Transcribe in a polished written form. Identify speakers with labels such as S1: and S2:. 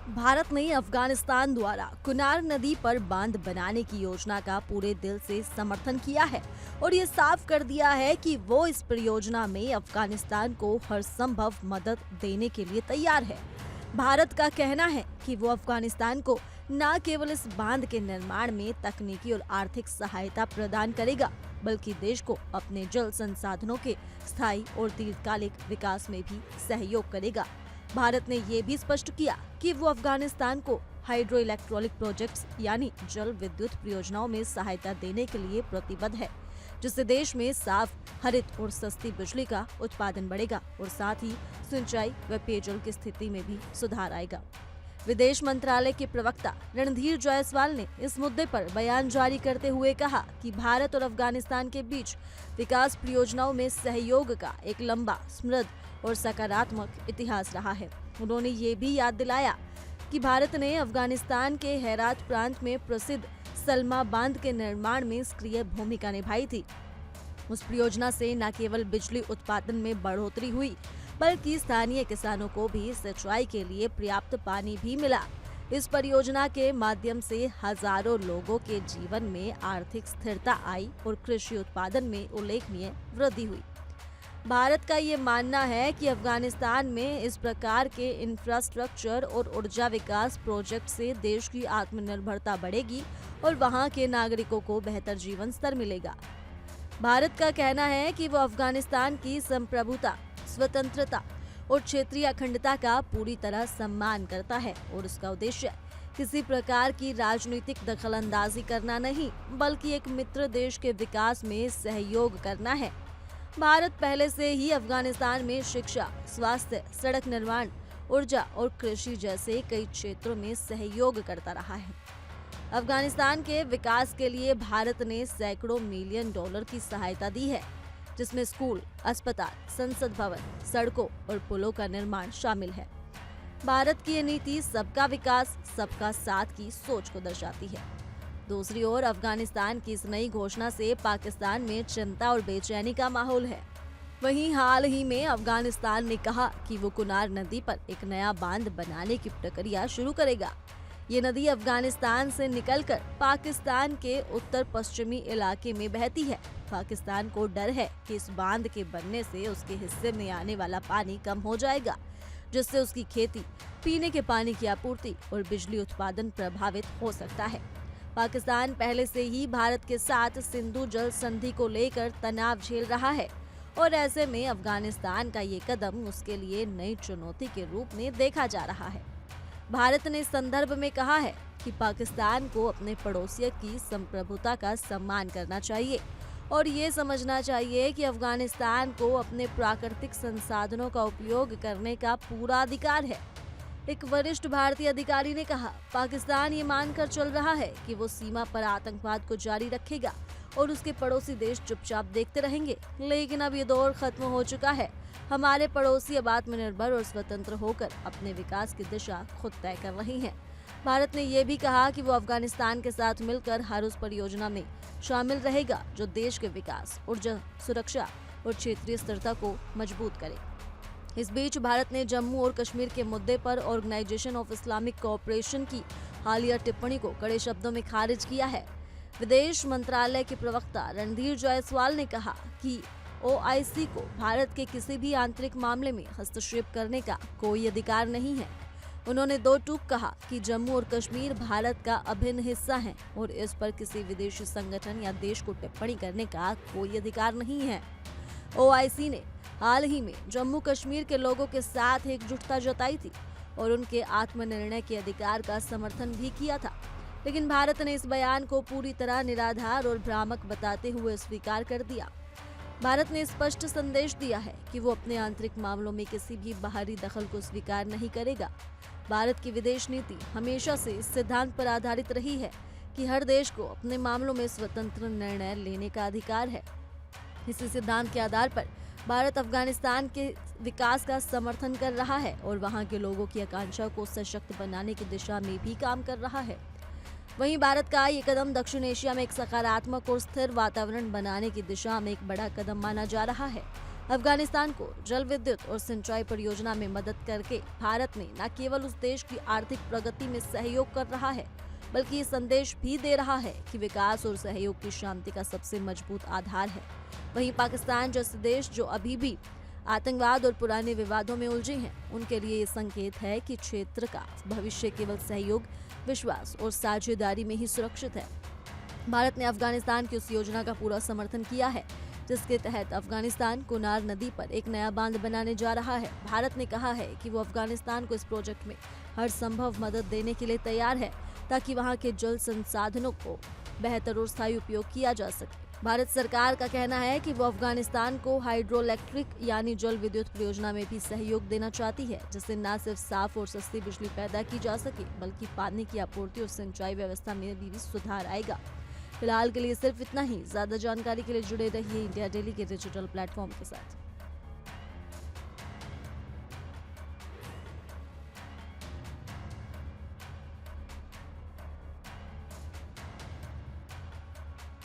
S1: भारत ने अफगानिस्तान द्वारा कुनार नदी पर बांध बनाने की योजना का पूरे दिल से समर्थन किया है और ये साफ कर दिया है कि वो इस परियोजना में अफगानिस्तान को हर संभव मदद देने के लिए तैयार है। भारत का कहना है कि वो अफगानिस्तान को न केवल इस बांध के निर्माण में तकनीकी और आर्थिक सहायता प्रदान करेगा, बल्कि देश को अपने जल संसाधनों के स्थायी और दीर्घकालिक विकास में भी सहयोग करेगा। भारत ने ये भी स्पष्ट किया कि वो अफगानिस्तान को हाइड्रो इलेक्ट्रॉनिक प्रोजेक्ट्स यानी जल विद्युत परियोजनाओं में सहायता देने के लिए प्रतिबद्ध है, जिससे देश में साफ, हरित और सस्ती बिजली का उत्पादन बढ़ेगा और साथ ही सिंचाई व पेयजल की स्थिति में भी सुधार आएगा। विदेश मंत्रालय के प्रवक्ता रणधीर जायसवाल ने इस मुद्दे पर बयान जारी करते हुए कहा कि भारत और अफगानिस्तान के बीच विकास परियोजनाओं में सहयोग का एक लंबा, समृद्ध और सकारात्मक इतिहास रहा है। उन्होंने ये भी याद दिलाया कि भारत ने अफगानिस्तान के हेरात प्रांत में प्रसिद्ध सलमा बांध के निर्माण में सक्रिय भूमिका निभाई थी। उस परियोजना से न केवल बिजली उत्पादन में बढ़ोतरी हुई, बल्कि स्थानीय किसानों को भी सिंचाई के लिए पर्याप्त पानी भी मिला। इस परियोजना के माध्यम से हजारों लोगों के जीवन में आर्थिक स्थिरता आई और कृषि उत्पादन में उल्लेखनीय वृद्धि हुई। भारत का ये मानना है कि अफगानिस्तान में इस प्रकार के इंफ्रास्ट्रक्चर और ऊर्जा विकास प्रोजेक्ट से देश की आत्मनिर्भरता बढ़ेगी और वहां के नागरिकों को बेहतर जीवन स्तर मिलेगा। भारत का कहना है कि वो अफगानिस्तान की संप्रभुता, स्वतंत्रता और क्षेत्रीय अखंडता का पूरी तरह सम्मान करता है और उसका उद्देश्य किसी प्रकार की राजनीतिक दखलंदाजी करना नहीं, बल्कि एक मित्र देश के विकास में सहयोग करना है। भारत पहले से ही अफगानिस्तान में शिक्षा, स्वास्थ्य, सड़क निर्माण, ऊर्जा और कृषि जैसे कई क्षेत्रों में सहयोग करता रहा है। अफगानिस्तान के विकास के लिए भारत ने सैकड़ों मिलियन डॉलर की सहायता दी है, जिसमें स्कूल, अस्पताल, संसद भवन, सड़कों और पुलों का निर्माण शामिल है। भारत की ये नीति सबका विकास, सबका साथ की सोच को दर्शाती है। दूसरी ओर अफगानिस्तान की इस नई घोषणा से पाकिस्तान में चिंता और बेचैनी का माहौल है। वहीं हाल ही में अफगानिस्तान ने कहा कि वो कुनार नदी पर एक नया बांध बनाने की प्रक्रिया शुरू करेगा। ये नदी अफगानिस्तान से निकलकर पाकिस्तान के उत्तर पश्चिमी इलाके में बहती है। पाकिस्तान को डर है कि इस बांध के बनने से उसके हिस्से में आने वाला पानी कम हो जाएगा, जिससे उसकी खेती, पीने के पानी की आपूर्ति और बिजली उत्पादन प्रभावित हो सकता है। पाकिस्तान पहले से ही भारत के साथ सिंधु जल संधि को लेकर तनाव झेल रहा है और ऐसे में अफगानिस्तान का ये कदम उसके लिए नई चुनौती के रूप में देखा जा रहा है। भारत ने इस संदर्भ में कहा है कि पाकिस्तान को अपने पड़ोसियों की संप्रभुता का सम्मान करना चाहिए और ये समझना चाहिए कि अफगानिस्तान को अपने प्राकृतिक संसाधनों का उपयोग करने का पूरा अधिकार है। एक वरिष्ठ भारतीय अधिकारी ने कहा, पाकिस्तान ये मानकर चल रहा है कि वो सीमा पर आतंकवाद को जारी रखेगा और उसके पड़ोसी देश चुपचाप देखते रहेंगे, लेकिन अब ये दौर खत्म हो चुका है। हमारे पड़ोसी अब आत्मनिर्भर और स्वतंत्र होकर अपने विकास की दिशा खुद तय कर रही हैं। भारत ने ये भी कहा कि वो अफगानिस्तान के साथ मिलकर हर उस परियोजना में शामिल रहेगा जो देश के विकास, ऊर्जा, सुरक्षा और क्षेत्रीय स्थिरता को मजबूत करे। इस बीच भारत ने जम्मू और कश्मीर के मुद्दे पर ऑर्गेनाइजेशन ऑफ इस्लामिक कोऑपरेशन की हालिया टिप्पणी को कड़े शब्दों में खारिज किया है। विदेश मंत्रालय के प्रवक्ता रणधीर जायसवाल ने कहा कि ओआईसी को भारत के किसी भी आंतरिक मामले में हस्तक्षेप करने का कोई अधिकार नहीं है। उन्होंने दो टूक कहा कि जम्मू और कश्मीर भारत का अभिन्न हिस्सा है और इस पर किसी विदेशी संगठन या देश को टिप्पणी करने का कोई अधिकार नहीं है। ओआईसी ने हाल ही में जम्मू कश्मीर के लोगों के साथ एकजुटता जताई थी और उनके आत्मनिर्णय के अधिकार का समर्थन भी किया था, लेकिन भारत ने इस बयान को पूरी तरह निराधार और भ्रामक बताते हुए स्वीकार कर दिया। भारत ने स्पष्ट संदेश दिया है कि वो अपने आंतरिक मामलों में किसी भी बाहरी दखल को स्वीकार नहीं करेगा। भारत की विदेश नीति हमेशा से इस सिद्धांत पर आधारित रही है कि हर देश को अपने मामलों में स्वतंत्र निर्णय लेने का अधिकार है। इसी सिद्धांत के आधार पर भारत अफगानिस्तान के विकास का समर्थन कर रहा है और वहां के लोगों की आकांक्षा को सशक्त बनाने की दिशा में भी काम कर रहा है। वहीं भारत का ये कदम दक्षिण एशिया में एक सकारात्मक और स्थिर वातावरण बनाने की दिशा में एक बड़ा कदम माना जा रहा है अफगानिस्तान को जल विद्युत और सिंचाई परियोजना में मदद करके भारत ने न केवल उस देश की आर्थिक प्रगति में सहयोग कर रहा है, बल्कि ये संदेश भी दे रहा है कि विकास और सहयोग की शांति का सबसे मजबूत आधार है। वहीं पाकिस्तान जैसे देश जो अभी भी आतंकवाद और पुराने विवादों में उलझे हैं, उनके लिए ये संकेत है कि क्षेत्र का भविष्य केवल सहयोग, विश्वास और साझेदारी में ही सुरक्षित है। भारत ने अफगानिस्तान की उस योजना का पूरा समर्थन किया है जिसके तहत अफगानिस्तान कुनार नदी पर एक नया बांध बनाने जा रहा है। भारत ने कहा है कि वो अफगानिस्तान को इस प्रोजेक्ट में हर संभव मदद देने के लिए तैयार है ताकि वहां के जल संसाधनों को बेहतर और स्थायी उपयोग किया जा सके। भारत सरकार का कहना है कि वो अफगानिस्तान को हाइड्रोइलेक्ट्रिक यानी जल विद्युत परियोजना में भी सहयोग देना चाहती है, जिससे न सिर्फ साफ और सस्ती बिजली पैदा की जा सके बल्कि पानी की आपूर्ति और सिंचाई व्यवस्था में भी सुधार आएगा। फिलहाल के लिए सिर्फ इतना ही। ज्यादा जानकारी के लिए जुड़े रहिए इंडिया डेली के डिजिटल प्लेटफॉर्म के साथ।